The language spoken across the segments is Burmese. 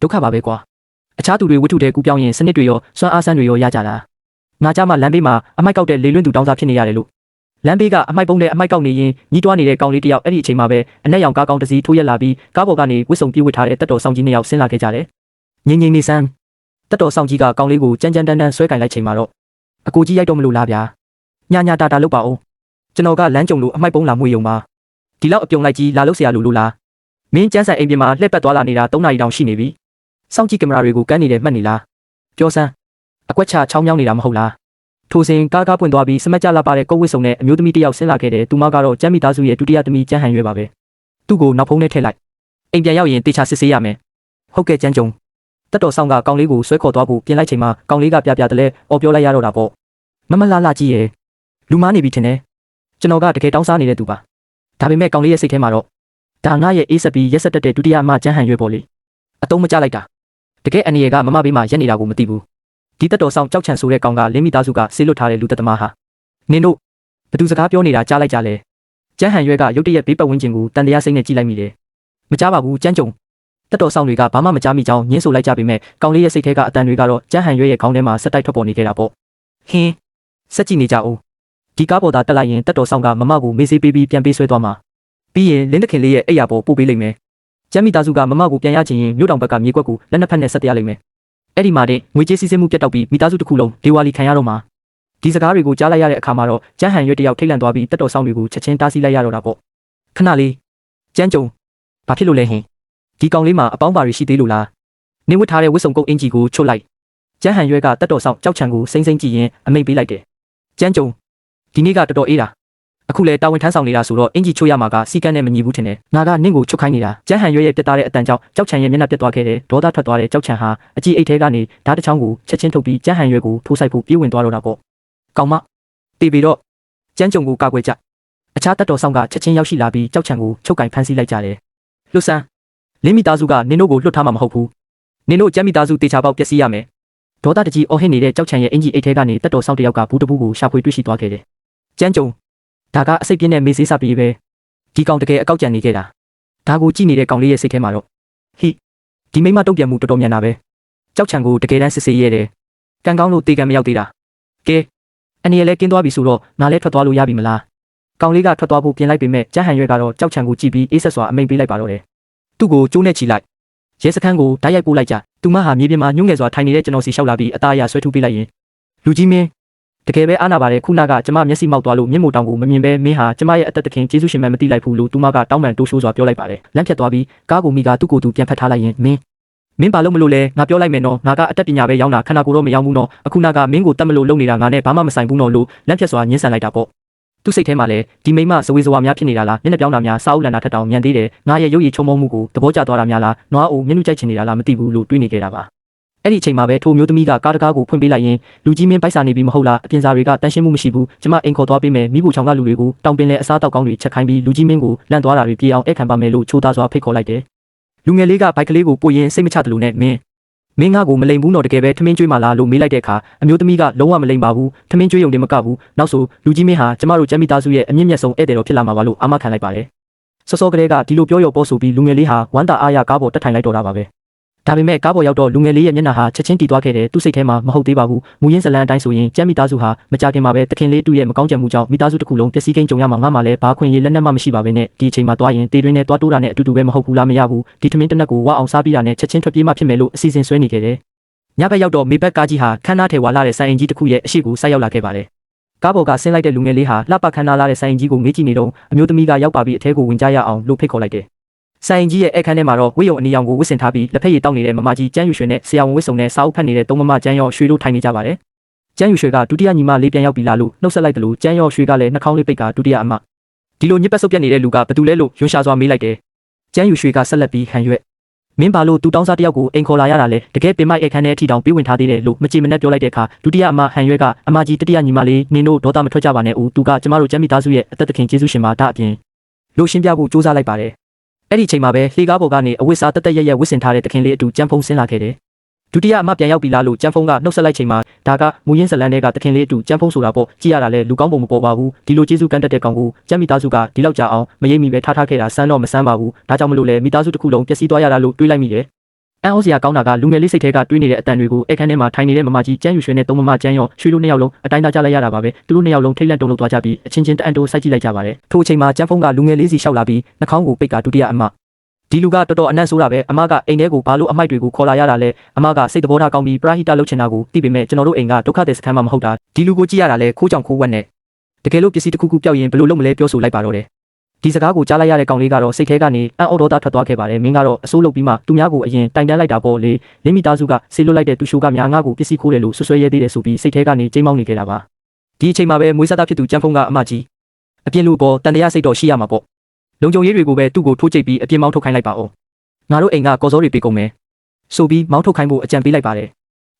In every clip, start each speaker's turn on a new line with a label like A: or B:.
A: ဒုက္ခပါပဲကွာအခြားသူတွေဝတ္ထုတွေကူပြောင်းရင်စနစ်တွေရောစွမ်းအားဆန်းတွေရောရကြတာငါကြမှာလမ်းဘေးမှာအမိုက်ကောက်တဲ့လေလွင့်သူတောင်းစားဖြစ်နေရတယ်လို့လမ်းဘေးကအမိုက်ပုံးတဲ့အမိုက်ကောက်နေရင်ညီးတွားနေတဲ့ကောင်လေးတယောက်အဲ့ဒီအချိန်မှာပဲအနက်ရောင်ကားကောင်းတစ်စီးထိုးရက်လာပြီးကားပေါ်ကနေဝစ်စုံပြေးဝစ်ထားတဲ့တက်တော်ဆောင်ကြီးနှစ်ယောက်ဆင်းလာခဲ့ကြတယ်ငင်းနေစမ်းတက်တော်ဆောင်ကြီးကကောင်လေးကိုကြမ်းတမ်းဆွဲကင်လိုက်ချိန်မှာတော့အကိုကြီးရိုက်တော့မလို့လားဗျာညာတာလုပ်ပါဦးကျွန်တော်ကလမ်းကြုံလို့အမိုက်ပုံးလာမွေယုံပါဒီလောက်အပြုံလိုက်ကြီးလာလို့ဆရာလို့လားမင်းကျန်းဆန်အိမ်ပြင်မှာလှည့်ပတ်သွားလာနေတာ3နာရီတောင်ရှိနေပြီစောင့်ကြည့်ကင်မရာတွေကိုကန်းနေတယ်မှတ်နေလားပြောစမ်းအကွက်ချချောင်းမြောင်းနေတာမဟုတ်လားထိုစဉ်ကားပွင့်သွားပြီးစမတ်ကြလာပါတဲ့ကုတ်ဝစ်စုံနဲ့အမျိုးသမီးတစ်ယောက်ဆင်းလာခဲ့တယ်သူမကတော့ကျမ်းမိသားစုရဲ့ဒုတိယသမီးကျန်းဟန်ရွယ်ပါပဲသူ့ကိုနောက်ဖုံးနဲ့ထည့်လိုက်အိမ်ပြန်ရောက်ရင်တေချာစစ်ဆေးရမယ်ဟုတ်ကဲ့ကျန်းကြုံတက်တော်ဆောင်ကကောင်လေးကိုဆွဲခေါ်သွားဖို့ပြင်လိုက်ချိန်မှာကောင်လေးကပြတယ်လဲအော်ပြောလိုက်ရတော့တာပေါ့မလာကြီးရဲ့လူမားနေပြီထင်တယ်ကျွန်တော်ကတကယ်တောင်းစားနေတဲ့သူပါဒါပေမဲ့ကောင်လေးရဲ့စိတ်ထဲမှာတော့ဒါငါရဲ့အေးဆက်ပြီးရက်ဆက်တက်တဲ့ဒုတိယအမကျန်းဟန်ရွယ်ပေါ့လေအတုံးမကြလိုက်တာတကယ်အနေရကမမဘေးမှာရက်နေတာကိုမသိဘူးဒီတက်တော်ဆောင်ကြောက်ချန်ဆိုတဲ့ကောင်ကလင်းမိသားစုကဆေးလွတ်ထားတဲ့လူသက်သမားဟာနင်တို့ဘသူစကားပြောနေတာကြားလိုက်ကြလဲကျန်းဟန်ရွက်ကရုတ်တရက်ဘေးပတ်ဝန်းကျင်ကိုတန်တရားစိတ်နဲ့ကြည့်လိုက်မိတယ်မကြားပါဘူးကျန်းကြုံတက်တော်ဆောင်တွေကဘာမှမကြားမိကြောင်းညှင်းဆိုလိုက်ကြပေမဲ့ကောင်လေးရဲ့စိတ်ထဲကအတန်တွေကတော့ကျန်းဟန်ရွက်ရဲ့ခေါင်းထဲမှာဆက်တိုက်ထွက်ပေါ်နေခဲ့တာပေါ့ဟင်းစက်ကြည့်နေကြအောင်ဒီကားပေါ်သာတက်လိုက်ရင်တက်တော်ဆောင်ကမမကိုမေးစေးပေးပြီးပြန်ပေးဆွဲသွားမှာပြီးရင်လင်းသခင်လေးရဲ့အိယာပေါ်ပို့ပေးလိုက်မယ်ကျမ်းမိသားစုကမမကိုပြန်ရချင်ရင်မြို့တောင်ဘက်ကမြေကွက်ကိုလက်နှစ်ဖက်နဲ့ဆက်တရားလိုက်မယ်အဲ့ဒီမှာတင်ငွေကြေးစီးဆင်းမှုပြတ်တောက်ပြီးမိသားစုတစ်ခုလုံးဒေဝါလီခံရတော့မှာဒီစကားတွေကိုကြားလိုက်ရတဲ့အခါမှာတော့ကျန်းဟန်ရွက်တယောက်ထိတ်လန့်သွားပြီးတက်တော်ဆောင်တွေကိုချက်ချင်းတားဆီးလိုက်ရတော့တာပေါ့ခဏလေးကျန်းကြုံဘာဖြစ်လို့လဲဟင်ဒီကောင်လေးမှာအပေါင်းပါတွေရှိသေးလို့လားနေဝတ်ထားတဲ့ဝတ်စုံကုတ်အင်ဂျီကိုချွတ်လိုက်ကျန်းဟန်ရွက်ကတက်တော်ဆောင်ကြောက်ချံကိုစိမ့်ကြည့်ရင်အမိတ်ပေးလိုက်တယ်ကျန်းကြုံဒီနေ့ကတော်တော်အေးတာအခုလေတာဝန်ထမ်းဆောင်နေတာဆိုတော့အင်ဂျီချိုးရမှာကစီကန်းနဲ့မညီဘူးထင်တယ်ငါကနင့်ကိုချုပ်ခိုင်းနေတာကျန်းဟန်ရွက်ရဲ့ပြတ်သားတဲ့အတန်ကြောင့်ကြောက်ချံရဲ့မျက်နှာပြတ်သွားခဲ့တယ်ဒေါသထွက်သွားတဲ့ကြောက်ချံဟာအကြီးအိတ်ထဲကနေဓာတ်တစ်ချောင်းကိုချက်ချင်းထုတ်ပြီးကျန်းဟန်ရွက်ကိုထိုးဆိုင်ဖို့ပြေးဝင်သွားတော့တာပေါ့ကောင်မတေးပြီးတော့ကျန်းကြုံကိုကာကွယ်ကြအခြားတက်တော်ဆောင်ကချက်ချင်းရောက်ရှိလာပြီးကြောက်ချံကိုချုပ်ကင်ဖမ်းဆီးလိုက်ကြတယ်လွတ်ဆန်းလင်းမိသားစုကနင်တို့ကိုလွတ်ထားမှာမဟုတ်ဘူးနင်တို့ကျန်းမိသားစုတေချာပေါက်ပျက်စီးရမယ်ဒေါသတကြီးအော်ဟစ်နေတဲ့ကြောက်ချံရဲ့အင်ဂျီအိတ်ထဲကနေတက်တော်ဆောင်တယောက်ကဘူးတပူးကိုရှာဖွေတွေ့ရှိသွားခဲ့တယ်ကျန်းကြုံဒါကအစိတ်ပြင်းတဲ့မေးစေးစပြီးပဲဒီကောင်တကယ်အကောက်ကြံနေခဲ့တာဒါကိုကြည့်နေတဲ့ကောင်လေးရဲ့စိတ်ထဲမှာတော့ဟိဒီမိမတုံ့ပြန်မှုတော်တော်မြန်တာပဲကြောက်ချံကိုတကယ်တမ်းစစ်ဆေးရဲတယ်ကံကောင်းလို့တေကံမရောက်သေးတာကဲအနေနဲ့လဲကင်းသွားပြီဆိုတော့ငါလဲထွက်သွားလို့ရပြီမလားကောင်လေးကထွက်သွားဖို့ပြင်လိုက်ပေမဲ့ကျန်းဟန်ရွက်ကတော့ကြောက်ချံကိုကြည့်ပြီးအေးဆက်စွာအမိန်ပေးလိုက်ပါတော့တယ်သူ့ကိုကျိုးနဲ့ချီလိုက်ရဲစခန်းကိုဓာတ်ရိုက်ပို့လိုက်ကြသူမဟာမြေပြင်မှာညှို့ငယ်စွာထိုင်နေတဲ့ကျွန်တော်စီလျှောက်လာပြီးအသားအရဆွဲထုတ်ပေးလိုက်ရင်လူကြီးမင်းတကယ်ပဲအားနာပါတယ်ခုနကကျမမျက်စိမောက်သွားလို့မျက်မှောက်တောင်ကိုမမြင်ပဲမင်းဟာကျမရဲ့အသက်သခင်ကျေးဇူးရှင်မှန်မသိလိုက်ဘူးလို့သူမကတောင်းပန်တိုးရှိုးစွာပြောလိုက်ပါတယ်လမ်းဖြတ်သွားပြီးကားကိုမိကသူ့ကိုယ်သူပြန်ဖက်ထားလိုက်ရင်မင်းဘာလို့မလို့လဲငါပြောလိုက်မယ်နော်ငါကအတတ်ပညာပဲရောင်းတာခန္ဓာကိုယ်တော့မရောင်းဘူးနော်အခုနကမင်းကိုတတ်မလို့လုပ်နေတာငါနဲ့ဘာမှမဆိုင်ဘူးနော်လို့လမ်းဖြတ်စွာညှင်းဆန်လိုက်တာပေါ့သူ့စိတ်ထဲမှာလည်းဒီမိမဇဝေဇဝါများဖြစ်နေတာလားမျက်နှာပြောင်းတာများစာအုပ်လန်တာထက်တောင်မြန်သေးတယ်ငါရဲ့ရုပ်ရည်ချုံမုံမှုကိုသဘောကျသွားတာများလားနွားအိုမျက်နှာကြိုက်ချင်နေတာလားမသိဘူးလို့တွေးနေခဲ့တာပါအဲ့ဒီအချိန်မှာပဲထိုမျိုးသမီးကကားတကားကိုဖွင့်ပေးလိုက်ရင်လူကြီးမင်းပိုက်စာနေပြီမဟုတ်လားအပြင်စာတွေကတန်ရှင်းမှုမရှိဘူးကျမအိမ်ခေါ်သွားပေးမယ်မိဖို့ချောင်ကလူတွေကိုတောင်ပင်လေအစားတောက်ကောင်းတွေချက်ခိုင်းပြီးလူကြီးမင်းကိုလန့်သွားတာတွေပြေအောင်ဧကန်ပါမယ်လို့ချိုးသားစွာဖိတ်ခေါ်လိုက်တယ်လူငယ်လေးကဘိုက်ကလေးကိုပို့ရင်စိတ်မချတယ်လို့နဲ့မင်းငါ့ကိုမလိမ်ဘူးတော့တကယ်ပဲထမင်းကျွေးမှလားလို့မေးလိုက်တဲ့အခါအမျိုးသမီးကလုံးဝမလိမ်ပါဘူးထမင်းကျွေးရုံတင်မကဘူးနောက်ဆိုလူကြီးမင်းဟာကျမတို့ကျမ်းမိသားစုရဲ့အမြင့်မြတ်ဆုံးဧည့်သည်တော်ဖြစ်လာမှာပါလို့အာမခံလိုက်ပါတယ်စောစောကလေးကဒီလိုပြောပေါ်ဆိုပြီးလူငယ်လေးဟာဝမ်းသာအားရကားပေါ်တက်ထိုင်လိုက်တော့တာပါပဲဒါပေမဲ့ကားပေါ်ရောက်တော့လူငယ်လေးရဲ့မျက်နှာဟာချက်ချင်းတည်သွားခဲ့တယ်သူ့စိတ်ထဲမှာမဟုတ်သေးပါဘူးမူရင်းဇလန်အတိုင်းဆိုရင်ကျမ်းမိသားစုဟာမကြခင်မှာပဲတခင်လေးတူရဲ့မကောင်းကြံမှုကြောင့်မိသားစုတစ်ခုလုံးပျက်စီးကိန်းကြုံရမှာငါမှလည်းဘာခွင့်ရလက်နက်မှမရှိပါဘဲနဲ့ဒီအချိန်မှာသွားရင်တေတွင်းနဲ့သွားတိုးတာနဲ့အတူတူပဲမဟုတ်ဘူးလားမရဘူးဒီထမင်းတနက်ကိုဝအောင်စားပြီးတာနဲ့ချက်ချင်းထွက်ပြေးမှဖြစ်မယ်လို့အစီအစဉ်ဆွဲနေခဲ့တယ်ညဘက်ရောက်တော့မေဘက်ကားကြီးဟာခန်းနာထဲဝါလာတဲ့ဆိုင်အင်ကြီးတစ်ခုရဲ့အရှိကိုဆိုက်ရောက်လာခဲ့ပါတယ်ကားပေါ်ကဆင်းလိုက်တဲ့လူငယ်လေးဟာလှပခန်းနာလာတဲ့ဆိုင်အင်ကြီးကိုငေးကြည့်နေတော့အမျိုးသမီးကရောက်ပါပြီးအထဲကိုဝင်ကြရအောင်လို့ဖိတ်ခေါ်လိုက်တယ်ဆိုင်ကြီးရဲ့အခန်းထဲမှာတော့ဝိယုံအနီရောင်ကိုဝစ်ဆင်ထားပြီးလက်ဖက်ရည်တောက်နေတဲ့မမကြီးကျန်းယူရွှေနဲ့ဆရာဝန်ဝစ်စုံနဲ့စာအုပ်ဖတ်နေတဲ့သုံးမမကျန်းရောရွှေတို့ထိုင်နေကြပါတယ်။ကျန်းယူရွှေကဒုတိယညီမလေးပြန်ရောက်ပြီလားလို့နှုတ်ဆက်လိုက်တယ်လို့ကျန်းရောရွှေကလည်းနှာခေါင်းလေးပိတ်ကဒုတိယအမဒီလိုညစ်ပတ်ဆုပ်ပြတ်နေတဲ့လူကဘသူလဲလို့ယွန်းရှာစွာမေးလိုက်တယ်။ကျန်းယူရွှေကဆက်လက်ပြီးဟန်ရွက်မင်းဘာလို့တူတောင်းစားတယောက်ကိုအိမ်ခေါ်လာရတာလဲတကယ်ပင်မိုက်အခန်းထဲအထိတောင်ပြေးဝင်ထားသေးတယ်လို့မကြည်မနှက်ပြောလိုက်တဲ့အခါဒုတိယအမဟန်ရွက်ကအမကြီးတတိယညီမလေးနင်တို့ဒေါသမထွက်ကြပါနဲ့ဦးသူကကျမတို့ကျမ်းမိသားစုရဲ့အသက်သခင်ကျေးဇူးရှင်ပါဒါအပြင်လို့ရှင်းပြဖို့စူးစမ်းလိုက်ပါတယ်အဲ့ဒီချိန်မှာပဲလှေကားပေါ်ကနေအဝတ်စားတက်တက်ရက်ဝစ်ဆင်ထားတဲ့တခင်လေးအတူကျန်းဖုံးဆင်းလာခဲ့တယ်ဒုတိယအမပြန်ရောက်ပြီလားလို့ကျန်းဖုံးကနှုတ်ဆက်လိုက်ချိန်မှာဒါကမူရင်းဇလန်တွေကတခင်လေးအတူကျန်းဖုံးဆိုတာပေါ့ကြည့်ရတာလဲလူကောင်းပုံမပေါ်ပါဘူးဒီလိုကျေးဇူးကမ်းတက်တဲ့ကောင်ကိုကျမ်းမိသားစုကဒီလောက်ကြာအောင်မရိပ်မိပဲထားခဲ့တာစမ်းတော့မစမ်းပါဘူးဒါကြောင့်မလို့လဲမိသားစုတစ်ခုလုံးပျက်စီးသွားရတာလို့တွေးလိုက်မိတယ် အန်အောစရာကောင်းတာကလူငယ်လေးစိတ်ထဲကတွေးနေတဲ့အတန်တွေကိုအခန်းထဲမှာထိုင်နေတဲ့မမကြီးကျန်းယူရွှေနဲ့သုံးမမကျန်းရောရွှေတို့နှစ်ယောက်လုံးအတိုင်းသားကြလိုက်ရတာပါပဲသူတို့နှစ်ယောက်လုံးထိတ်လန့်တုန်လှုပ်သွားကြပြီးအချင်းချင်းတအံ့တိုးစိုက်ကြည့်လိုက်ကြပါတယ်ထိုအချိန်မှာကျန်းဖုံးကလူငယ်လေးစီလျှောက်လာပြီးနှာခေါင်းကိုပိတ်ကဒုတိယအမဒီလူကတော်တော်အနံ့ဆိုးတာပဲအမကအိမ်ထဲကိုဘာလို့အမိုက်တွေကိုခေါ်လာရတာလဲအမကစိတ်သဘောထားကောင်းပြီးပရာဟိတလုပ်ချင်တာကိုသိပေမဲ့ကျွန်တော်တို့အိမ်ကဒုက္ခသည်စခန်းမှာမဟုတ်တာဒီလူကိုကြည့်ရတာလဲခိုးကြောင်ခိုးဝက်နဲ့တကယ်လို့ပစ္စည်းတစ်ခုခုပျောက်ရင်ဘယ်လိုလုပ်မလဲပြောဆိုလိုက်ပါတော့တယ်ဒီစကားကိုကြားလိုက်ရတဲ့ကောင်လေးကတော့စိတ်ထဲကနေအံ့ဩဒေါသထွက်သွားခဲ့ပါတယ်မင်းကတော့အဆိုးလုပ်ပြီးမှသူများကိုအရင်တိုင်တန်းလိုက်တာပေါ့လေလင်းမီသားစုကဆေးလွတ်လိုက်တဲ့သူရှိုးကများငါ့ကိုပစ္စည်းခိုးတယ်လို့ဆွဆွဲရဲသေးတယ်ဆိုပြီးစိတ်ထဲကနေကြေးမောင်းနေခဲ့တာပါဒီအချိန်မှာပဲမွေးစားသားဖြစ်သူကျန်းဖုံးကအမကြီးအပြင်းလူပေါ်တန်တရားစိတ်တော်ရှိရမှာပေါ့လုံခြုံရေးတွေကိုပဲသူ့ကိုထိုးကျိတ်ပြီးအပြင်းမောင်းထုတ်ခိုင်းလိုက်ပါဦးငါတို့အိမ်ကကော်စောတွေပေးကုန်မယ်ဆိုပြီးမောင်းထုတ်ခိုင်းဖို့အကြံပေးလိုက်ပါတယ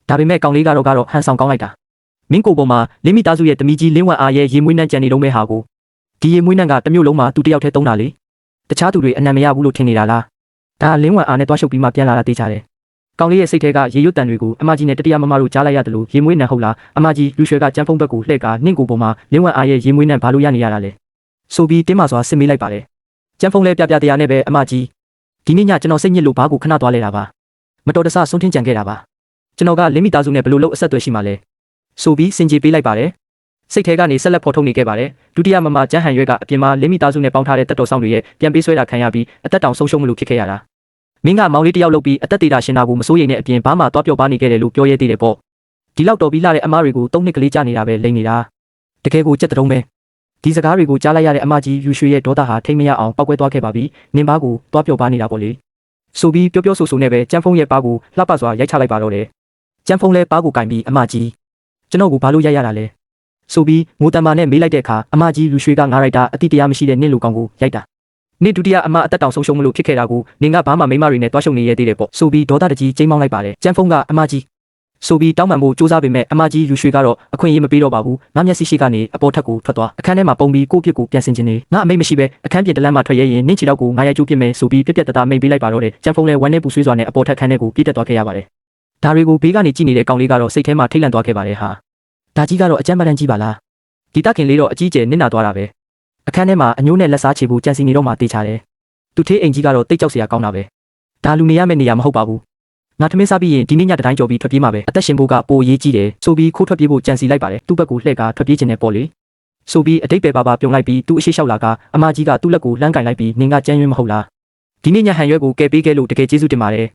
A: ်ဒါပေမဲ့ကောင်လေးကတော့ဟန်ဆောင်ကောင်းလိုက်တာမင်းကိုပေါ်မှာလင်းမီသားစုရဲ့တမီကြီးလင်းဝမ်အားရဲ့ရေမွေးနှံကြံနေတော့မဲ့ဟာကိုဒီရေမွေးနှံကတမျိုးလုံးမှာသူတယောက်တည်းသုံးတာလေတခြားသူတွေအနံမရဘူးလို့ထင်နေတာလားဒါလင်းဝမ်အားနဲ့တွားရှုပ်ပြီးမှပြန်လာတာသိချတယ်ကောင်လေးရဲ့စိတ်ထဲကရေရွတ်တန်တွေကိုအမကြီးနဲ့တတိယမမတို့ကြားလိုက်ရတယ်လို့ရေမွေးနှံဟုတ်လားအမကြီးလူရွှေကကျန်းဖုံးဘက်ကိုလှည့်ကနှင့်ကိုပေါ်မှာလင်းဝမ်အားရဲ့ရေမွေးနှံဘာလို့ရနေရတာလဲဆိုပြီးတင်းမစွာစစ်မေးလိုက်ပါတယ်ကျန်းဖုံးလဲပြပြတရားနဲ့ပဲအမကြီးဒီနေ့ညကျွန်တော်စိတ်ညစ်လို့ဘာကိုခဏသွားလဲတာပါမတော်တဆဆုံးထင်းကြံခဲ့တာပါကျွန်တော်ကလင်းမီသားစုနဲ့ဘယ်လိုလုပ်အဆက်အသွယ်ရှိမှလဲဆိုပြီးစင်ကြေပေးလိုက်ပါတယ်စိတ်ထဲကနေဆက်လက်ဖော်ထုတ်နေခဲ့ပါတယ်ဒုတိယမမကျန်းဟန်ရွက်ကအပြင်မှာလင်းမီသားစုနဲ့ပေါင်းထားတဲ့တက်တော်ဆောင်တွေရဲ့ပြန်ပေးဆွဲတာခံရပြီးအသက်တောင်ဆုံးရှုံးမလို့ဖြစ်ခဲ့ရတာမင်းကမောင်လေးတယောက်လုပ်ပြီးအသက်သေးတာရှင်တာကိုမစိုးရိမ်တဲ့အပြင်ဘာမှသွားပြောပါနေခဲ့တယ်လို့ပြောရဲသေးတယ်ပေါ့ဒီလောက်တော်ပြီးလာတဲ့အမားတွေကို၃နှစ်ကလေးကြာနေတာပဲလိမ့်နေတာတကယ်ကိုကြက်တုံးပဲဒီစကားတွေကိုကြားလိုက်ရတဲ့အမကြီးယူရွှေရဲ့ဒေါသဟာထိမ့်မရအောင်ပောက်ကွဲသွားခဲ့ပါပြီနင်ဘာကိုသွားပြောပါနေတာပေါ့လေဆိုပြီးပြောဆိုနဲ့ပဲကျန်းဖုံးရဲ့ပါးကိုလှပစွာရိုက်ချလိုက်ပါတော့တယ်ကျန်းဖုံးလဲပါးကိုကင်ပြီးအမကြီးကျွန်တော်ကိုဘာလို့ရိုက်ရတာလဲဆိုပြီးငိုတံမာနဲ့မေးလိုက်တဲ့အခါအမကြီးလူရွှေကငါရိုက်တာအတိတရားမရှိတဲ့နင့်လူကောင်ကိုရိုက်တာနင့်ဒုတိယအမအသက်တောင်ဆုံးရှုံးမလို့ဖြစ်ခဲ့တာကိုနင်ကဘာမှမိမတွေနဲ့တွားရှုံနေရသေးတယ်ပေါ့ဆိုပြီးဒေါသတကြီးကျိမ်းမောင်းလိုက်ပါတယ်ကျန်းဖုံးကအမကြီးဆိုပြီးတောင်းပန်ဖို့စူးစမ်းပေမဲ့အမကြီးလူရွှေကတော့အခွင့်အရေးမပေးတော့ပါဘူးငါမျက်စိရှိကနေအပေါ်ထက်ကိုထွက်သွားအခန်းထဲမှာပုံပြီးကိုယ့်ပြစ်ကိုပြန်ဆင်ခြင်းနေငါအမိတ်မရှိပဲအခန်းပြင်တလန်းမှာထွက်ရဲရင်နင့်ချီတော့ကိုငါရိုက်ကျိုးပြစ်မယ်ဆိုပြီးပြက်ပြက်တသားမိတ်ပေးလိုက်ပါတော့တယ်ကျန်းဖုံးလဲဝမ်းနဲ့ပူဆွေးစွာနဲ့အပေါ်ထက်ခန်းထဲကိုပြည့်တက်သွားခဲ့ရပါတယ်ဒါတွေကိုဘေးကနေကြည့်နေတဲ့ကောင်လေးကတော့စိတ်ထဲမှာထိတ်လန့်သွားခဲ့ပါတယ်ဟာဒါကြီးကတော့အကြမ်းမတမ်းကြီးပါလားဒီတခင်လေးတော့အကြီးကျယ်နစ်နာသွားတာပဲအခန်းထဲမှာအညိုးနဲ့လက်စားချေဖို့ကြံစီနေတော့မှတေးချတယ်သူထေးအိမ်ကြီးကတော့တိတ်ကြောက်စရာကောင်းတာပဲဒါလူနေရမယ့်နေရာမဟုတ်ပါဘူးငါထမင်းစားပြီးရင်ဒီနေ့ညတိုင်းကြော်ပြီးထွက်ပြေးမှာပဲအသက်ရှင်ဖို့ကပိုရေးကြီးတယ်ဆိုပြီးခိုးထွက်ပြေးဖို့ကြံစီလိုက်ပါတယ်သူ့ဘက်ကိုလှည့်ကထွက်ပြေးခြင်းနဲ့ပေါ့လေဆိုပြီးအတိတ်ပဲပါပြုံလိုက်ပြီးသူ့အရှိလျှောက်လာကအမကြီးကသူ့လက်ကိုလှမ်းကင်လိုက်ပြီးနင်ကကြမ်းရွံ့မဟုတ်လားဒီနေ့ညဟန်ရွက်ကိုကယ်ပေးခဲ့လို့တကယ်ကျေးဇူးတင်ပါတယ်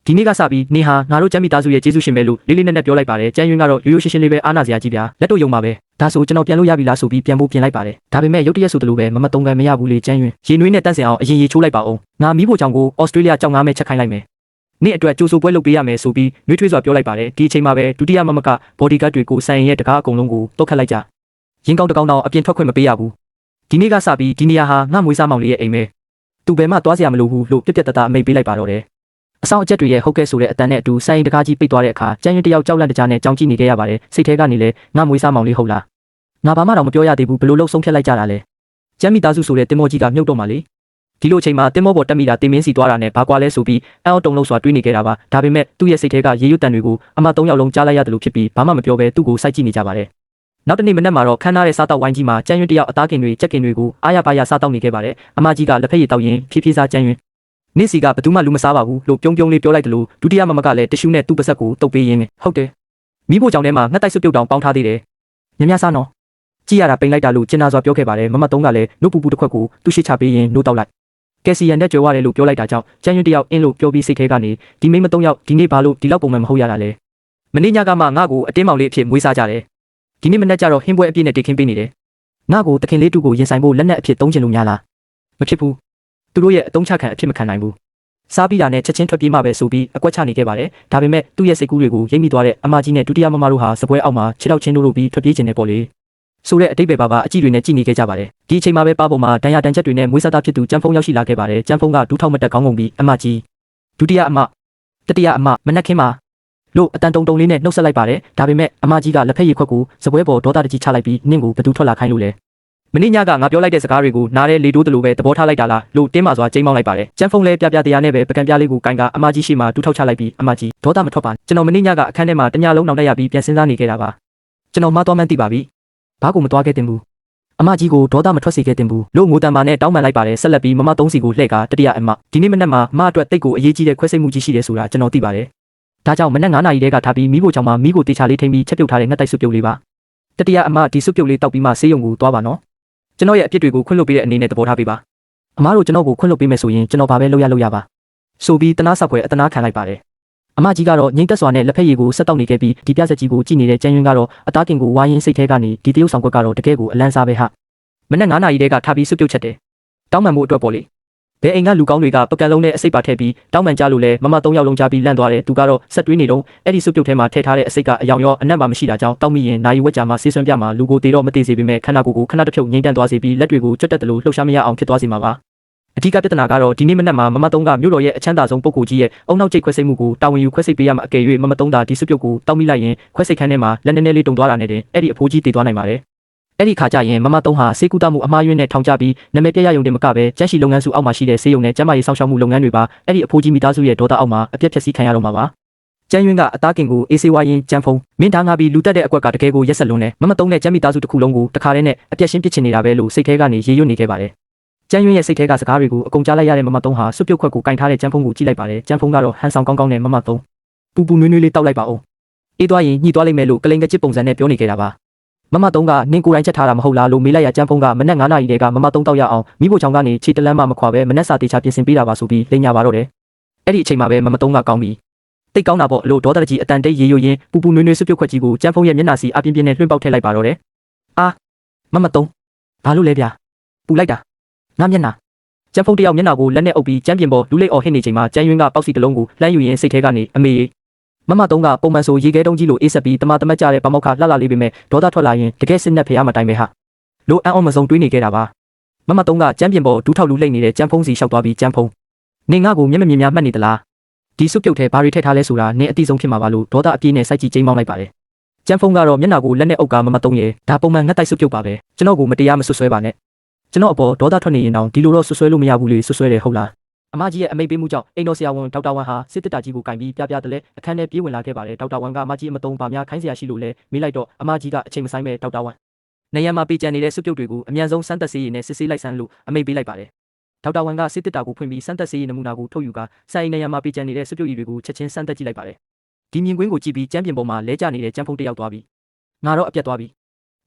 A: ဒီနေ့ကစပြီးနေဟာငါတို့ကျမ်းမိသားစုရဲ့ကျေးဇူးရှင်ပဲလို့လေးလေးနက်နက်ပြောလိုက်ပါတယ်ကျန်းရွင်းကတော့ရိုးရိုးရှင်းရှင်းလေးပဲအားနာစရာကြီးဗျာလက်တို့ယုံပါပဲဒါဆိုကျွန်တော်ပြန်လို့ရပြီလားဆိုပြီးပြန်ဖို့ပြင်လိုက်ပါတယ်ဒါပေမဲ့ရုတ်တရက်ဆိုတလို့ပဲမတုံကန်မရဘူးလေကျန်းရွင်းရေနွေးနဲ့တန့်စင်အောင်အရင်ရေချိုးလိုက်ပါအောင်ငါမီးဖို့ချောင်ကိုဩစတြေးလျကြောင်ငါးမဲ့ချက်ခိုင်းလိုက်မယ်နေ့အတွက်ကြိုးဆိုပွဲလုပ်ပေးရမယ်ဆိုပြီးနှွေးထွေးစွာပြောလိုက်ပါတယ်ဒီအချိန်မှာပဲဒုတိယမမကဘော်ဒီဂတ်တွေကိုဆိုင်ရဲ့တကားအကုန်လုံးကိုတုတ်ခတ်လိုက်ကြရင်းကောင်းတကောင်တော့အပြင်ထွက်ခွင့်မပေးရဘူးဒီနေ့ကစပြီးဒီနေရာဟာငါမွေးစားမောင်လေးရဲ့အိမ်ပဲသူဘယ်မှသွားစရာမလိုဘူးလို့ပြက်ပြက်တသားအမိတ်ပေးလိုက်ပါတော့တယ်အဆောင်အကျက်တွေရဲ့ဟုတ်ကဲ့ဆိုတဲ့အတန်းနဲ့အတူဆိုင်တကားကြီးပိတ်သွားတဲ့အခါကျန်းရွှင်တယောက်ကြောက်လန့်တကြားနဲ့ကြောင်ကြည့်နေခဲ့ရပါတယ်စိတ်ထဲကနေလဲငါမွေးစားမောင်လေးဟုတ်လားငါဘာမှတော့မပြောရသေးဘူးဘလို့လုံးဆုံးဖြတ်လိုက်ကြတာလဲကျမ်းမိသားစုဆိုတဲ့တင်မောကြီးကမြုပ်တော့မှလေဒီလိုအချိန်မှာတင်မောပေါ်တက်မိတာတင်မင်းစီသွားတာနဲ့ဘာကွာလဲဆိုပြီးအံ့ဩတုန်လှုပ်စွာတွေးနေခဲ့တာပါဒါပေမဲ့သူ့ရဲ့စိတ်ထဲကရေရွတ်တန်တွေကိုအမ၃ယောက်လုံးကြားလိုက်ရတယ်လို့ဖြစ်ပြီးဘာမှမပြောဘဲသူ့ကိုစိုက်ကြည့်နေကြပါတယ်နောက်တနေ့မနက်မှာတော့ခန်းနာတဲ့စားတောက်ဝိုင်းကြီးမှာကျန်းရွှင်တယောက်အသားကင်တွေကြက်ကင်တွေကိုအားရပါရစားတောက်နေခဲ့ပါတယ်အမကြီးကလက်ဖက်ရည်တောက်ရင်ဖြည်းဖြည်းစားကျန်းရွှင်နင့်စီကဘယ်သူမှလူမစားပါဘူးလို့ပြုံးလေးပြောလိုက်တယ်လို့ဒုတိယမမကလည်းတ िश ူးနဲ့သူ့ပါဆက်ကိုတုပ်ပေးရင်းဟုတ်တယ်မိဖို့ကြောင့်ထဲမှာငှက်တိုက်စွပ်ပြုတ်တောင်ပေါင်းထားသေးတယ်ညများစားနော်ကြည့်ရတာပိန်လိုက်တာလို့ကျင်နာစွာပြောခဲ့ပါတယ်မမသုံးကလည်းနှုတ်ပူပူတစ်ခွက်ကိုသူ့ရှိချပေးရင်းနှုတ်တောက်လိုက်ကယ်စီယန်နဲ့ကြွယ်ဝတယ်လို့ပြောလိုက်တာကြောင့်ကျန်းရွှင်တယောက်အင်းလို့ပြောပြီးစိတ်ထဲကနေဒီမိမသုံးယောက်ဒီနေ့ဘာလို့ဒီလောက်ပုံမှန်မဟုတ်ရတာလဲမနေ့ညကမှငါ့ကိုအတင်းမောင်လေးအဖြစ်မွေးစားကြတယ်ဒီနေ့မနေ့ကျတော့ဟင်းပွဲအပြည့်နဲ့တေခင်းပေးနေတယ်ငါ့ကိုတခင်လေးတူကိုရင်ဆိုင်ဖို့လက်နက်အဖြစ်သုံးချင်လို့များလားမဖြစ်ဘူးသူတို့ရဲ့အတုံးချခံအဖြစ်မခံနိုင်ဘူးစားပြီးတာနဲ့ချက်ချင်းထွက်ပြေးမှပဲဆိုပြီးအကွက်ချနေခဲ့ပါတယ်ဒါပေမဲ့သူ့ရဲ့စိတ်ကူးတွေကိုရိပ်မိသွားတဲ့အမကြီးနဲ့ဒုတိယမမတို့ဟာစပွဲအောက်မှာခြေထောက်ချင်းတို့လိုပြီးထွက်ပြေးခြင်းနဲ့ပေါ့လေဆိုတဲ့အတိတ်ပဲပါအကြည့်တွေနဲ့ကြည်နေခဲ့ကြပါတယ်ဒီအချိန်မှာပဲပါပုံမှာတန်ရတန်ချက်တွေနဲ့မွေးစားသားဖြစ်သူကျန်းဖုံးရောက်ရှိလာခဲ့ပါတယ်ကျန်းဖုံးကဒူးထောက်မတက်ခေါင်းငုံပြီးအမကြီးဒုတိယအမတတိယအမမနက်ခင်းမှာလို့အတန်တုံလေးနဲ့နှုတ်ဆက်လိုက်ပါတယ်ဒါပေမဲ့အမကြီးကလက်ဖက်ရည်ခွက်ကိုစပွဲပေါ်ဒေါသတကြီးချလိုက်ပြီးနင့်ကိုဘသူထွက်လာခိုင်းလို့လဲမင်းညကငါပြောလိုက်တဲ့စကားတွေကိုနားတဲ့လေတိုးတလို့ပဲသဘောထားလိုက်တာလားလို့တင်းမာစွာကျိမ်းမောင်းလိုက်ပါတယ်ကျန်းဖုံးလဲပြတရားနဲ့ပဲပကံပြလေးကိုကင်ကအမကြီးရှိမှတူးထောက်ချလိုက်ပြီးအမကြီးဒေါသမထွက်ပါကျွန်တော်မင်းညကအခန်းထဲမှာတညလုံးနှောင်တက်ရပြီးပြန်စဉ်းစားနေခဲ့တာပါကျွန်တော်မှားသွားမှန်းသိပါပြီဘာကိုမသွားခဲ့တင်ဘူး အမကြီးကိုဒေါသမထွက်စေခဲ့တင်ဘူးလို့ငိုတံပါနဲ့တောင်းပန်လိုက်ပါတယ်ဆက်လက်ပြီးမမ3စီကိုလှည့်ကာတတိယအမဒီနေ့မနက်မှာမအတွက်တိတ်ကိုအရေးကြီးတဲ့ခွဲစိတ်မှုကြီးရှိတယ်ဆိုတာကျွန်တော်သိပါတယ်ဒါကြောင့်မနက်9နာရီတည်းကထားပြီးမိဖို့ချောင်းမှာမိကိုတေချာလေးထိမ့်ပြီးချက်ပြုတ်ထားတဲ့ငှက်တိုက်စွပ်ပြုတ်လေးပါတတိယအမဒီစွပ်ပြုတ်လေးတောက်ပြီးမှဆေးရုံကိုသွားပါနော်ကျွန်တော်ရဲ့အဖြစ်တွေကိုခွင့်လွှတ်ပေးတဲ့အနေနဲ့သဘောထားပေးပါအမတို့ကျွန်တော်ကိုခွင့်လွှတ်ပေးမယ်ဆိုရင်ကျွန်တော်ဘာပဲလုပ်ရပါဆိုပြီးတနာဆောက်ဖွယ်အတနာခံလိုက်ပါတယ်အမကြီးကတော့ငိမ့်သက်စွာနဲ့လက်ဖက်ရည်ကိုဆက်တောက်နေခဲ့ပြီးဒီပြဆက်ကြီးကိုကြည့်နေတဲ့ကျန်းရွင်းကတော့အသားကင်ကိုဝိုင်းရင်းစိတ်ထဲကနေဒီတရုတ်ဆောင်ကွက်ကတော့တကယ်ကိုအလန်းစားပဲဟာမနက်9နာရီတည်းကထားပြီးစွပ်ပြုတ်ချက်တယ်တောင်းပန်မှုအတွက်ပေါ့လေဘယ်အိမ်ကလူကောင်းတွေကပကံလုံးနဲ့အစိတ်ပါထည့်ပြီးတောင်းပန်ကြလို့လဲမမ3ယောက်လုံးကြားပြီးလန့်သွားတယ်သူကတော့ဆက်တွေးနေတော့အဲ့ဒီစွပ်ပြုတ်ထဲမှာထည့်ထားတဲ့အစိတ်ကအယောင်ရောအနက်မှမရှိတာကြောင့်တောက်မိရင်နိုင်ဝက်ကြာမှာဆေးဆွမ်းပြမှာလူကိုတေတော့မသေးစေပေမဲ့ခန္ဓာကိုယ်ကိုခဏတစ်ဖြုတ်ငိမ့်တန်းသွားစေပြီးလက်တွေကိုကြွတ်တက်တယ်လို့လှုပ်ရှားမရအောင်ဖြစ်သွားစေမှာပါအဓိကပြဿနာကတော့ဒီနေ့မနက်မှာမမ3ကမြို့တော်ရဲ့အချမ်းသာဆုံးပုဂ္ဂိုလ်ကြီးရဲ့အုံနောက်ကျိတ်ခွဲစိတ်မှုကိုတာဝန်ယူခွဲစိတ်ပေးရမှာအကယ်၍မမ3တာဒီစွပ်ပြုတ်ကိုတောက်မိလိုက်ရင်ခွဲစိတ်ခန်းထဲမှာလက်နည်းနည်းလေးတုံသွားတာနဲ့တင်အဲ့ဒီအဖိုးကြီးတည်သွားနိုင်ပါတယ်အဲ့ဒီခါကျရင်မမ3ဟာစေကူတာမှုအမှားယွင်းနဲ့ထောင်ချပြီးနာမည်ပြရယုံတင်မကပဲကျန်းရှိလုပ်ငန်းစုအောက်မှာရှိတဲ့ဆေးရုံနဲ့ကျန်းမာရေးစောင့်ရှောက်မှုလုပ်ငန်းတွေပါအဲ့ဒီအဖိုးကြီးမိသားစုရဲ့ဒေါသအောက်မှာအပြတ်ဖြတ်စည်းခံရတော့မှာပါကျန်းယွင်းကအသားကင်ကိုအေးဆေးဝါးရင်ကျန်းဖုံးမင်းသားငါပြီးလူတက်တဲ့အကွက်ကတကယ်ကိုရက်ဆက်လွန်းတယ်မမ3နဲ့ကျန်းမိသားစုတစ်ခုလုံးကိုတခါတည်းနဲ့အပြတ်ရှင်းပစ်ချင်နေတာပဲလို့စိတ်ထဲကနေရေရွတ်နေခဲ့ပါတယ်ကျန်းယွင်းရဲ့စိတ်ထဲကစကားတွေကိုအကုန်ကြားလိုက်ရတဲ့မမ3ဟာစွပ်ပြုတ်ခွက်ကိုကင်ထားတဲ့ကျန်းဖုံးကိုကြည့်လိုက်ပါတယ်ကျန်းဖုံးကတော့ဟန်ဆောင်ကောင်းကောင်းနဲ့မမ3ပူပူနွေးနွေးလေးတောက်လိုက်ပါဦးအေးသွားရင်ညှိသွားလိမ့်မယ်လို့ကလိန်ကကြစ်ပုံစံနဲ့ပြောနေခဲ့တာပါမမ3ကနင်းကိုယ်တိုင်ချက်ထားတာမဟုတ်လားလို့မေးလိုက်ရကျန်းဖုံးကမနက်9နာရီတည်းကမမ3တောက်ရအောင်မိဖို့ချောင်းကနေခြေတလန်းမှမခွာပဲမနက်စာတေချာပြင်ဆင်ပေးတာပါဆိုပြီးလိမ့်ညာပါတော့တယ်အဲ့ဒီအချိန်မှာပဲမမ3ကကောင်းပြီတိတ်ကောင်းတာပေါ့လို့ဒေါသတကြီးအတန်တိတ်ရေရွရင်းပူပူနွေးနွေးစွပ်ပြုတ်ခွက်ကြီးကိုကျန်းဖုံးရဲ့မျက်နှာစီအပြင်းပြင်းနဲ့လွှင့်ပေါက်ထည့်လိုက်ပါတော့တယ်အာမမ3ဘာလို့လဲဗျာပူလိုက်တာငါမျက်နှာကျန်းဖုံးတယောက်မျက်နှာကိုလက်နဲ့အုပ်ပြီးကျန်းပြင်ပေါ်လူလိတ်အော်ဟစ်နေချိန်မှာကျန်းယွင်းကပေါက်စီတစ်လုံးကိုလှမ်းယူရင်းစိတ်ထဲကနေအမေမမ3ကပုံမှန်ဆိုရေခဲတုံးကြီးလိုအေးဆက်ပြီးတမတမတ်ကြတဲ့ပမောက္ခလှလှလေးပဲမဲ့ဒေါသထွက်လာရင်တကယ်စစ်နဲ့ဖျားမတိုင်ပဲဟာလိုအန်အောင်မစုံတွေးနေခဲ့တာပါမမ3ကကျန်းပြင်ပေါ်ဒူးထောက်လူလိတ်နေတဲ့ကျန်းဖုံးစီလျှောက်သွားပြီးကျန်းဖုံးနေငါ့ကိုမျက်မမြင်များမှတ်နေသလားဒီစွပ်ပြုတ်ထဲဘာတွေထည့်ထားလဲဆိုတာနင်းအတိဆုံးဖြစ်မှာပါလို့ဒေါသအပြည့်နဲ့စိုက်ကြည့်ကျိန်းမောင်းလိုက်ပါတယ်ကျန်းဖုံးကတော့မျက်နှာကိုလက်နဲ့အုပ်ကမမ3ရဲ့ဒါပုံမှန်ငှက်တိုက်စွပ်ပြုတ်ပါပဲကျွန်တော်ကိုမတရားမဆွဆွဲပါနဲ့ကျွန်တော်အပေါ်ဒေါသထွက်နေရင်တောင်ဒီလိုတော့ဆွဆွဲလို့မရဘူးလေဆွဆွဲတယ်ဟုတ်လားအမကြီးရဲ့အမိတ်ပေးမှုကြောင့်အိမ်တော်ဆရာဝန်ဒေါက်တာဝမ်ဟာစစ်တပ်တာကြီးကိုကင်ပြီးပြပြတဲ့လဲအခန်းထဲပြေးဝင်လာခဲ့ပါတယ်ဒေါက်တာဝမ်ကအမကြီးအမတုံးပါများခိုင်းစရာရှိလို့လဲမေးလိုက်တော့အမကြီးကအချိန်မဆိုင်ပဲဒေါက်တာဝမ်နေရံမှာပေးကြံနေတဲ့စွပ်ပြုတ်တွေကိုအမြန်ဆုံးစမ်းသပ်ဆေးရည်နဲ့စစ်ဆေးလိုက်စမ်းလို့အမိတ်ပေးလိုက်ပါတယ်ဒေါက်တာဝမ်ကစစ်တပ်တာကိုဖွင့်ပြီးစမ်းသပ်ဆေးရည်နမူနာကိုထုတ်ယူကာစိုင်းနေရံမှာပေးကြံနေတဲ့စွပ်ပြုတ်ရည်တွေကိုချက်ချင်းစမ်းသပ်ကြည့်လိုက်ပါတယ်ဒီမြင်ကွင်းကိုကြည့်ပြီးကျန်းပြင်ပေါ်မှာလဲကျနေတဲ့ကျန်းဖုံးတစ်ယောက်သွားပြီးငါတော့အပြတ်သွားပြီ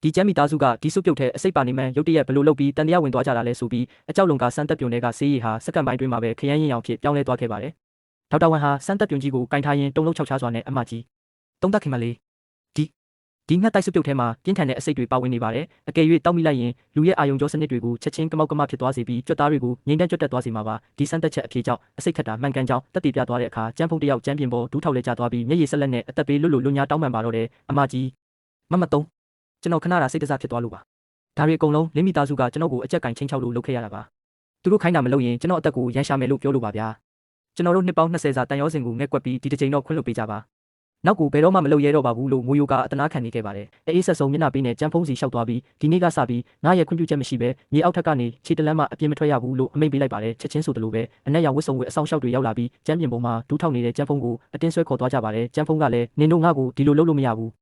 A: ဒီကျမ်းမိသားစုကဒီစွပ်ပြုတ်ထဲအစိပ်ပါနေမှန်ရုတ်တရက်ဘလို့လုပ်ပြီးတန်တရားဝင်သွားကြတာလဲဆိုပြီးအကြောက်လုံကစမ်းသက်ပြုံတွေကဆေးရည်ဟာစက္ကန့်ပိုင်းတွင်းမှာပဲခရမ်းရင်ရောင်ဖြစ်ပြောင်းလဲသွားခဲ့ပါတယ်ဒေါက်တာဝမ်ဟာစမ်းသက်ပြုံကြီးကိုကင်ထားရင်းတုံလုံးချောက်ချစွာနဲ့အမကြီးတုံးသက်ခင်မလေးဒီငှက်တိုက်စွပ်ပြုတ်ထဲမှာပြင်းထန်တဲ့အစိပ်တွေပါဝင်နေပါတယ်အကယ်၍တောက်မိလိုက်ရင်လူရဲ့အာယုံကြောစနစ်တွေကိုချက်ချင်းကမောက်ကမဖြစ်သွားစေပြီးကြွက်သားတွေကိုငြိမ်တန်းကြွက်တက်သွားစေမှာပါဒီစမ်းသက်ချက်အဖြစ်ကြောင့်အစိပ်ခတ်တာမှန်ကန်ကြောင်းတက်တည်ပြသွားတဲ့အခါကျန်းဖုံးတစ်ယောက်ကျန်းပြင်ပေါ်ဒူးထောက်လဲကျသွားပြီးမျက်ရည်ဆက်လက်နဲ့အသက်ပေးလွတ်လွတ်ညာတောင်းပန်ပါတော့တယ်အမကြီးမမ3ကျွန်တော်ခဏတာစိတ်တစားဖြစ်သွားလို့ပါဒါတွေအကုန်လုံးလင်းမိသားစုကကျွန်တော်ကိုအကြက်ကင်ချင်းချောက်လို့လုပ်ခဲ့ရတာပါသူတို့ခိုင်းတာမလုပ်ရင်ကျွန်တော်အသက်ကိုရန်ရှာမယ်လို့ပြောလို့ပါဗျာကျွန်တော်တို့နှစ်ပေါင်း20စာတန်ရောစင်ကိုငဲ့ကွက်ပြီးဒီတစ်ချိန်တော့ခွင့်လွှတ်ပေးကြပါနောက်ကိုဘယ်တော့မှမလုပ်ရဲတော့ပါဘူးလို့ငိုယိုကအတနာခံနေခဲ့ပါတယ်အေးဆက်ဆုံးမျက်နှာပေးနဲ့ကျန်းဖုံးစီလျှောက်သွားပြီးဒီနေ့ကစပြီးငါရဲ့ခွင့်ပြုချက်မရှိဘဲမြေအောက်ထက်ကနေခြေတလန်းမှအပြင်းမထွက်ရဘူးလို့အမိန့်ပေးလိုက်ပါတယ်ချက်ချင်းဆိုသလိုပဲအနက်ရောင်ဝတ်စုံဝတ်အဆောင်လျှောက်တွေရောက်လာပြီးကျန်းပြင်ပေါ်မှာဒူးထောက်နေတဲ့ကျန်းဖုံးကိုအတင်းဆွဲခေါ်သွားကြပါတယ်ကျန်းဖုံးကလည်းနင်တို့ငါ့ကိုဒီလိုလုပ်လို့မရဘူ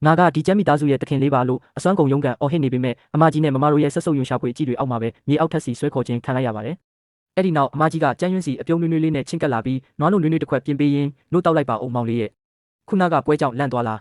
A: းငါကဒီကျမ်းမိသားစုရဲ့တခင်လေးပါလို့အစွမ်းကုန်ရုံးကန်အော်ဟစ်နေပေမဲ့အမကြီးနဲ့မမတို့ရဲ့ဆက်ဆုပ်ယွန်ရှာဖွေအကြည့်တွေအောက်မှာပဲမြေအောက်ထက်စီဆွဲခေါ်ခြင်းခံလိုက်ရပါတယ်။အဲ့ဒီနောက်အမကြီးကကျန်းရွှင်းစီအပြုံးနွေးနွေးလေးနဲ့ချင်းကပ်လာပြီးနွားလုံးနွေးနွေးတစ်ခွက်ပြင်ပေးရင်းနှုတ်တောက်လိုက်ပါအောင်မောင်လေးရဲ့ခုနကပွဲကြောင့်လန့်သွားလား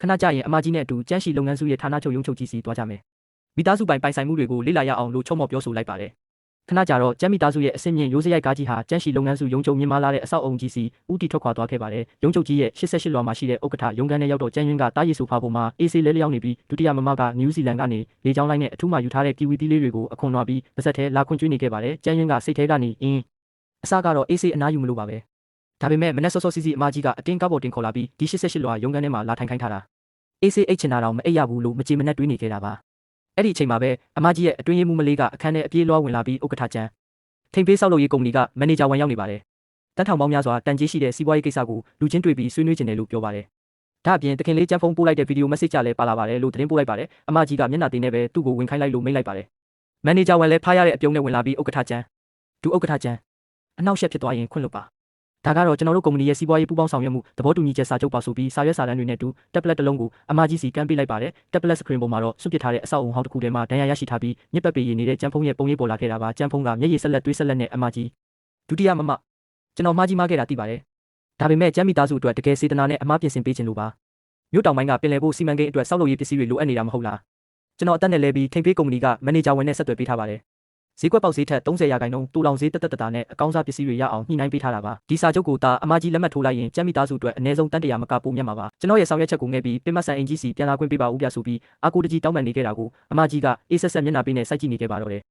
A: ခဏကြာရင်အမကြီးနဲ့အတူကျန်းရှိလုပ်ငန်းစုရဲ့ဌာနချုပ်ရုံးချုပ်ကြီးစီသွားကြမယ်။မိသားစုပိုင်ဆိုင်မှုတွေကိုလေ့လာရအောင်လို့ချုံမော့ပြောဆိုလိုက်ပါတယ်။ခဏကြာတော့ကျန်းမိသားစုရဲ့အဆင့်မြင့်ရိုးစရိုက်ကားကြီးဟာကျန်းရှိလုပ်ငန်းစုရုံးချုပ်မြင့်မားလာတဲ့အဆောက်အုံကြီးစီဦးတီထွက်ခွာသွားခဲ့ပါတယ်။ရုံးချုပ်ကြီးရဲ့88လွှာမှာရှိတဲ့ဥက္ကဋ္ဌရုံးခန်းထဲရောက်တော့ကျန်းရွင်းကတားရည်ဆူဖာပေါ်မှာအေးဆေးလဲလျောင်းနေပြီးဒုတိယမမကနယူးဇီလန်ကနေလေကြောင်းလိုင်းနဲ့အထူးမှယူထားတဲ့ကီဝီသီးလေးတွေကိုအခွန်လွှာပြီးပါဇက်ထဲလာခွင့်ကျွေးနေခဲ့ပါတယ်။ကျန်းရွင်းကစိတ်ထဲကနေအစကတော့အေးဆေးအနားယူမလို့ပါပဲ။ဒါပေမဲ့မနက်စောစောစီစီအမကြီးကအတင်းကားပေါ်တင်ခေါ်လာပြီးဒီ88လွှာရုံးခန်းထဲမှာလာထိုင်ခိုင်းထားတာ။အေးဆေးအိတ်ချင်တာတော့မအိပ်ရဘူးလို့မကြေမနက်တွေးနေခဲ့တာပါ။အဲ့ဒီအချိန်မှာပဲအမကြီးရဲ့အတွင်းရေးမှူးမလေးကအခန်းထဲအပြေးလွှားဝင်လာပြီးဥက္ကဋ္ဌကျန်းထိန်ပေးဆောက်လုပ်ရေးကုမ္ပဏီကမန်နေဂျာဝန်ရောက်နေပါတယ်။တန်းထောင်ပေါင်းများစွာတန်ကြေးရှိတဲ့စီးပွားရေးကိစ္စကိုလူချင်းတွေ့ပြီးဆွေးနွေးကြတယ်လို့ပြောပါတယ်။ဒါအပြင်တခင်လေးကျန်းဖုန်းပို့လိုက်တဲ့ဗီဒီယိုမက်ဆေ့ချလည်းပါလာပါတယ်လို့သတင်းပို့လိုက်ပါတယ်။အမကြီးကမျက်နှာသေးနဲ့ပဲသူ့ကိုဝင်ခိုင်းလိုက်လို့မိတ်လိုက်ပါတယ်။မန်နေဂျာဝန်လည်းဖားရတဲ့အပြုံးနဲ့ဝင်လာပြီးဥက္ကဋ္ဌကျန်းဒုဥက္ကဋ္ဌကျန်းအနောက်ရှက်ဖြစ်သွားရင်ခွင့်လွှတ်ပါ ဒါကတော့ကျွန်တော်တို့ကုမ္ပဏီရဲ့စီးပွားရေးပူးပေါင်းဆောင်ရွက်မှုသဘောတူညီချက်စာချုပ်ပါဆိုပြီးစာရွက်စာတမ်းတွေနဲ့တူ tablet တစ်လုံးကိုအမကြီးစီကမ်းပေးလိုက်ပါတယ် tablet screen ပေါ်မှာတော့စွန့်ပစ်ထားတဲ့အဆောက်အုံဟောင်းတစ်ခုထဲမှာဒဏ်ရာရရှိထားပြီးမြစ်ပတ်ပေရည်နေတဲ့ကျန်းဖုံးရဲ့ပုံရိပ်ပေါ်လာခဲ့တာပါကျန်းဖုံးကမျက်ရည်ဆက်လက်တွေးဆက်လက်နဲ့အမကြီးဒုတိယမမကျွန်တော်မှားကြီးမှားခဲ့တာသိပါတယ်ဒါပေမဲ့ကျမ်းမိသားစုအတွက်တကယ်စေတနာနဲ့အမှားပြင်ဆင်ပေးခြင်းလို့ပါမြို့တောင်ပိုင်းကပင်လယ်ဖို့စီမံကိန်းအတွက်စောက်လုပ်ရေးပစ္စည်းတွေလိုအပ်နေတာမဟုတ်လားကျွန်တော်အတက်နဲ့လဲပြီးထိန်ဖေးကုမ္ပဏီကမန်နေဂျာဝန်နဲ့ဆက်သွယ်ပေးထားပါတယ်ဈေးကွက်ပေါက်ဈေးထက်30%တူလောင်ဈေးတက်တာနဲ့အကောင်းစားပစ္စည်းတွေရအောင်ညှိနှိုင်းပေးထားတာပါဒီစာချုပ်ကိုတာအမကြီးလက်မှတ်ထိုးလိုက်ရင်ကျမ်းမိသားစုအတွက်အနည်းဆုံးတန်တရာမကပိုမြတ်မှာပါကျွန်တော်ရဲ့ဆောင်ရွက်ချက်ကိုငဲ့ပြီးပင်မဆန်အင်ကြီးစီပြန်လာခွင့်ပေးပါဦးပြဆိုပြီးအာကိုတကြီးတောင်းပန်နေခဲ့တာကိုအမကြီးကအေးဆက်ဆက်မျက်နှာပေးနဲ့စိုက်ကြည့်နေခဲ့ပါတော့တယ်